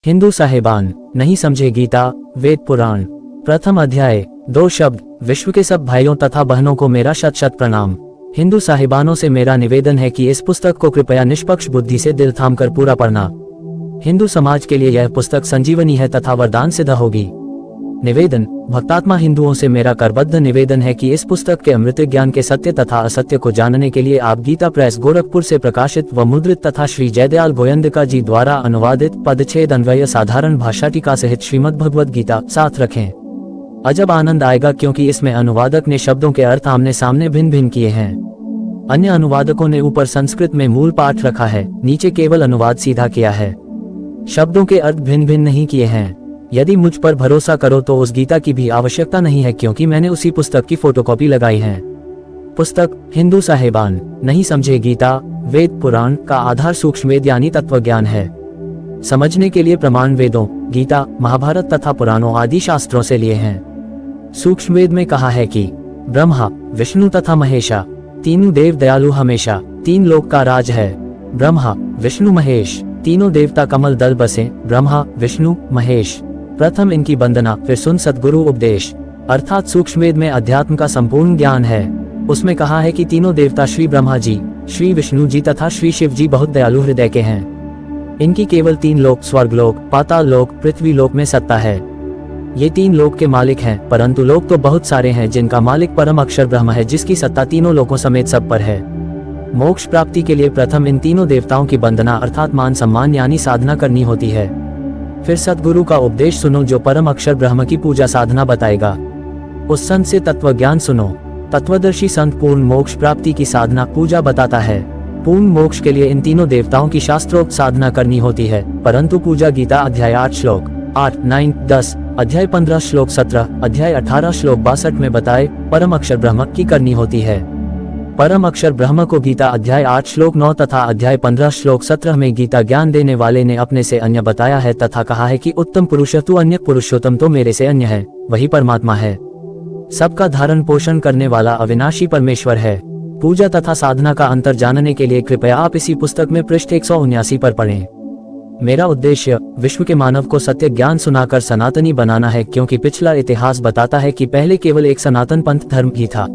हिंदू साहिबान, नहीं समझे गीता वेद पुराण। प्रथम अध्याय। 2 शब्द। विश्व के सब भाइयों तथा बहनों को मेरा शत शत प्रणाम। हिंदू साहिबानों से मेरा निवेदन है कि इस पुस्तक को कृपया निष्पक्ष बुद्धि से दिल थाम कर पूरा पढ़ना। हिंदू समाज के लिए यह पुस्तक संजीवनी है तथा वरदान सिद्ध होगी। निवेदन। भक्तात्मा हिंदुओं से मेरा करबद्ध निवेदन है कि इस पुस्तक के अमृत ज्ञान के सत्य तथा असत्य को जानने के लिए आप गीता प्रेस गोरखपुर से प्रकाशित व मुद्रित तथा श्री जयदयाल गोयंदका जी द्वारा अनुवादित पदच्छेद अन्वय साधारण भाषा टीका सहित श्रीमद् भगवद गीता साथ रखें। अजब आनंद आएगा क्योंकि इसमें अनुवादक ने शब्दों के अर्थ आमने सामने भिन्न भिन्न किए हैं। अन्य अनुवादकों ने ऊपर संस्कृत में मूल पाठ रखा है, नीचे केवल अनुवाद सीधा किया है। शब्दों के अर्थ भिन्न भिन्न नहीं किए हैं। यदि मुझ पर भरोसा करो तो उस गीता की भी आवश्यकता नहीं है क्योंकि मैंने उसी पुस्तक की फोटोकॉपी लगाई है। पुस्तक हिंदू साहिबान, नहीं समझे गीता वेद पुराण का आधार सूक्ष्म वेद यानी तत्व ज्ञान है। समझने के लिए प्रमाण वेदों, गीता, महाभारत तथा पुराणों आदि शास्त्रों से लिए हैं। सूक्ष्म वेद में कहा है कि ब्रह्मा, विष्णु तथा महेशा तीनों देव दयालु हमेशा, 3 लोक का राज है। ब्रह्मा, विष्णु, महेश तीनों देवता कमल दल बसे। ब्रह्मा, विष्णु, महेश प्रथम इनकी वंदना, फिर सुन सद्गुरु उपदेश। अर्थात सूक्ष्म वेद में अध्यात्म का संपूर्ण ज्ञान है। उसमें कहा है कि तीनों देवता श्री ब्रह्मा जी, श्री विष्णु जी तथा श्री शिव जी बहुत दयालु हृदय के हैं। इनकी केवल 3 लोक स्वर्ग लोक, पाताल लोक, पृथ्वी लोक में सत्ता है। ये 3 लोक के मालिक हैं, परंतु लोक तो बहुत सारे हैं जिनका मालिक परम अक्षर ब्रह्म है जिसकी सत्ता तीनों लोकों समेत सब पर है। मोक्ष प्राप्ति के लिए प्रथम इन तीनों देवताओं की वंदना अर्थात मान सम्मान यानी साधना करनी होती है। फिर सद्गुरु का उपदेश सुनो जो परम अक्षर ब्रह्म की पूजा साधना बताएगा। उस संत से तत्व ज्ञान सुनो। तत्वदर्शी संत पूर्ण मोक्ष प्राप्ति की साधना पूजा बताता है। पूर्ण मोक्ष के लिए इन तीनों देवताओं की शास्त्रोक्त साधना करनी होती है, परंतु पूजा गीता अध्याय 8 श्लोक 8, 9, 10, अध्याय 15 श्लोक 17, अध्याय 18 श्लोक 62 में बताए परम अक्षर ब्रह्म की करनी होती है। परम अक्षर ब्रह्म को गीता अध्याय 8 श्लोक 9 तथा अध्याय 15 श्लोक 17 में गीता ज्ञान देने वाले ने अपने से अन्य बताया है तथा कहा है कि उत्तम पुरुष तू अन्य पुरुषोत्तम तो मेरे से अन्य है, वही परमात्मा है। सबका धारण पोषण करने वाला अविनाशी परमेश्वर है। पूजा तथा साधना का अंतर जानने के लिए कृपया आप इसी पुस्तक में पृष्ठ 179 पर पढ़ें। मेरा उद्देश्य विश्व के मानव को सत्य ज्ञान सुनाकर सनातनी बनाना है क्योंकि पिछला इतिहास बताता है कि पहले केवल एक सनातन पंथ धर्म ही था।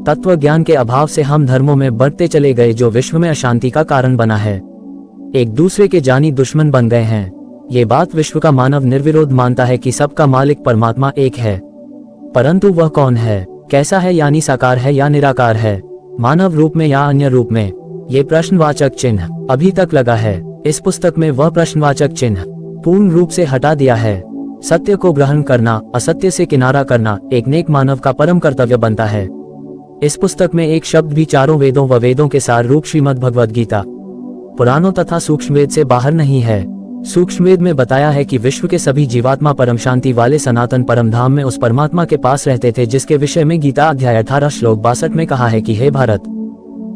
तत्व ज्ञान के अभाव से हम धर्मों में बढ़ते चले गए जो विश्व में अशांति का कारण बना है। एक दूसरे के जानी दुश्मन बन गए हैं। ये बात विश्व का मानव निर्विरोध मानता है कि सबका मालिक परमात्मा एक है, परंतु वह कौन है, कैसा है यानी साकार है या निराकार है, मानव रूप में या अन्य रूप में, ये प्रश्नवाचक चिन्ह अभी तक लगा है। इस पुस्तक में वह प्रश्नवाचक चिन्ह पूर्ण रूप से हटा दिया है। सत्य को ग्रहण करना, असत्य से किनारा करना एक नेक मानव का परम कर्तव्य बनता है। इस पुस्तक में एक शब्द भी चारों वेदों व वेदों के सार रूप श्रीमद् भगवद गीता पुराणों तथा सूक्ष्म वेद से बाहर नहीं है। सूक्ष्म वेद में बताया है कि विश्व के सभी जीवात्मा परम शांति वाले सनातन परम धाम में उस परमात्मा के पास रहते थे जिसके विषय में गीता अध्याय 18 श्लोक 62 में कहा है कि हे भारत,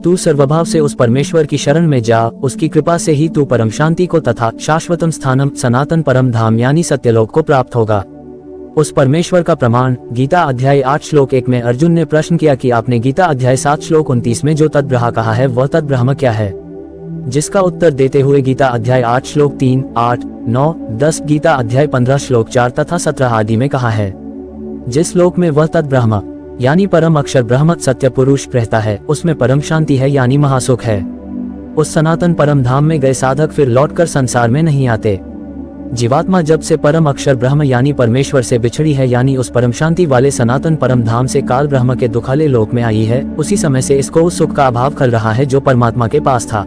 तू सर्वभाव से उस परमेश्वर की शरण में जा, उसकी कृपा से ही तू परम शांति को तथा शाश्वतम स्थानम सनातन परम धाम यानी सत्यलोक को प्राप्त होगा। उस परमेश्वर का प्रमाण गीता अध्याय 8 श्लोक 1 में अर्जुन ने प्रश्न किया कि आपने गीता अध्याय 7 श्लोक 29 में जो तद्ब्रह्म कहा है वह तद्ब्रह्म क्या है, जिसका उत्तर देते हुए गीता अध्याय 8 श्लोक 3, 8, 9, 10, गीता अध्याय 15 श्लोक 4 तथा 17 आदि में कहा है। जिस लोक में वह तद्ब्रह्म यानी परम अक्षर ब्रह्म सत्य पुरुष रहता है उसमें परम शांति है यानी महासुख है। उस सनातन परम धाम में गए साधक फिर लौटकर संसार में नहीं आते। जीवात्मा जब से परम अक्षर ब्रह्म यानी परमेश्वर से बिछड़ी है यानी उस परम शांति वाले सनातन परम धाम से काल ब्रह्म के दुखाले लोक में आई है, उसी समय से इसको उस सुख का अभाव खल रहा है जो परमात्मा के पास था।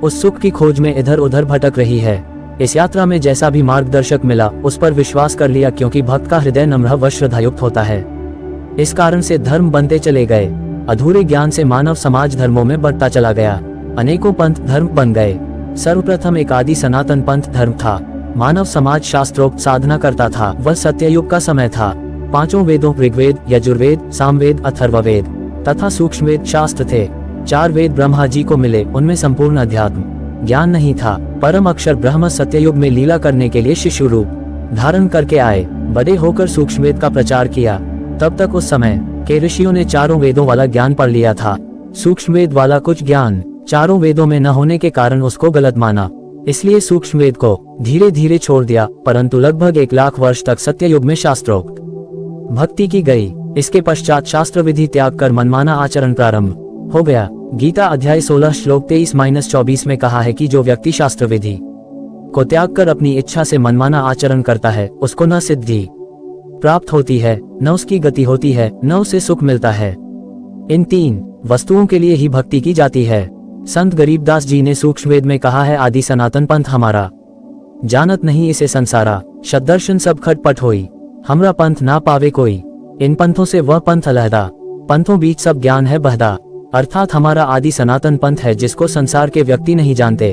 उस सुख की खोज में इधर उधर भटक रही है। इस यात्रा में जैसा भी मार्गदर्शक मिला उस पर विश्वास कर लिया क्योंकि भक्त का हृदय नम्र व श्रद्धायुक्त होता है। इस कारण से धर्म बनते चले गए। अधूरे ज्ञान से मानव समाज धर्मों में बढ़ता चला गया। अनेकों पंथ धर्म बन गए। सर्वप्रथम एक आदि सनातन पंथ धर्म था। मानव समाज शास्त्रोक्त साधना करता था। वह सत्ययुग का समय था। 5 वेदों ऋग्वेद, यजुर्वेद, सामवेद, अथर्ववेद तथा सूक्ष्मवेद शास्त्र थे। 4 वेद ब्रह्मा जी को मिले, उनमें संपूर्ण अध्यात्म ज्ञान नहीं था। परम अक्षर ब्रह्म सत्ययुग में लीला करने के लिए शिशु रूप धारण करके आए। बड़े होकर सूक्ष्मवेद का प्रचार किया। तब तक उस समय के ऋषियों ने 4 वेदों वाला ज्ञान पढ़ लिया था। सूक्ष्मवेद वाला कुछ ज्ञान 4 वेदों में न होने के कारण उसको गलत माना। इसलिए सूक्ष्म वेद को धीरे धीरे छोड़ दिया, परंतु लगभग 1 लाख वर्ष तक सत्ययुग में शास्त्रोक्त भक्ति की गई। इसके पश्चात शास्त्र विधि त्याग कर मनमाना आचरण प्रारंभ हो गया। गीता अध्याय 16 श्लोक 23-24 में कहा है कि जो व्यक्ति शास्त्र विधि को त्याग कर अपनी इच्छा से मनमाना आचरण करता है, उसको न सिद्धि प्राप्त होती है, न उसकी गति होती है, न उसे सुख मिलता है। इन 3 वस्तुओं के लिए ही भक्ति की जाती है। संत गरीबदास जी ने सूक्ष्म वेद में कहा है, आदि सनातन पंथ हमारा, जानत नहीं इसे संसारा, सदर्शन सब खटपट होई, हमरा पंथ ना पावे कोई। इन पंथों से वह पंथ अलहदा, पंथों बीच सब ज्ञान है बहदा। अर्थात हमारा आदि सनातन पंथ है जिसको संसार के व्यक्ति नहीं जानते।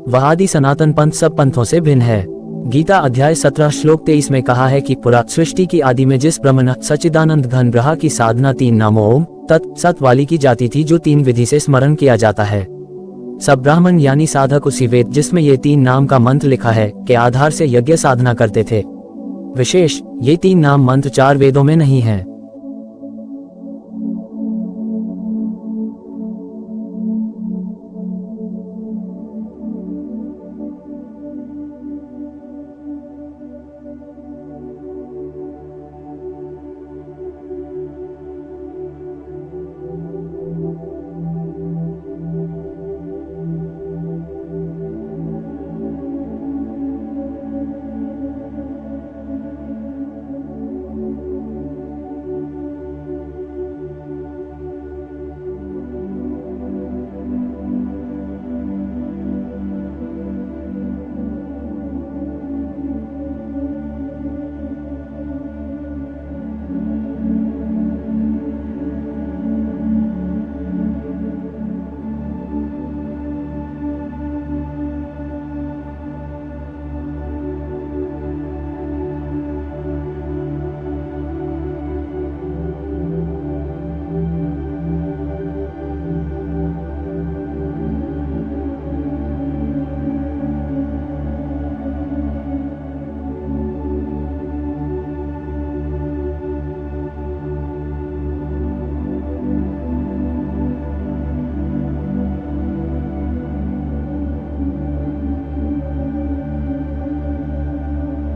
वह आदि सनातन पंथ सब पंथों से भिन्न है। गीता अध्याय 17 श्लोक 23 में कहा है कि पुरा सृष्टि की आदि में जिस ब्रह्म सच्चिदानंद घन ब्रहा की साधना 3 नामों ओम तत् सत वाली की जाती थी, जो 3 विधि से स्मरण किया जाता है। सब ब्राह्मण यानी साधक उसी वेद जिसमें ये 3 नाम का मंत्र लिखा है के आधार से यज्ञ साधना करते थे। विशेष ये 3 नाम मंत्र 4 वेदों में नहीं है।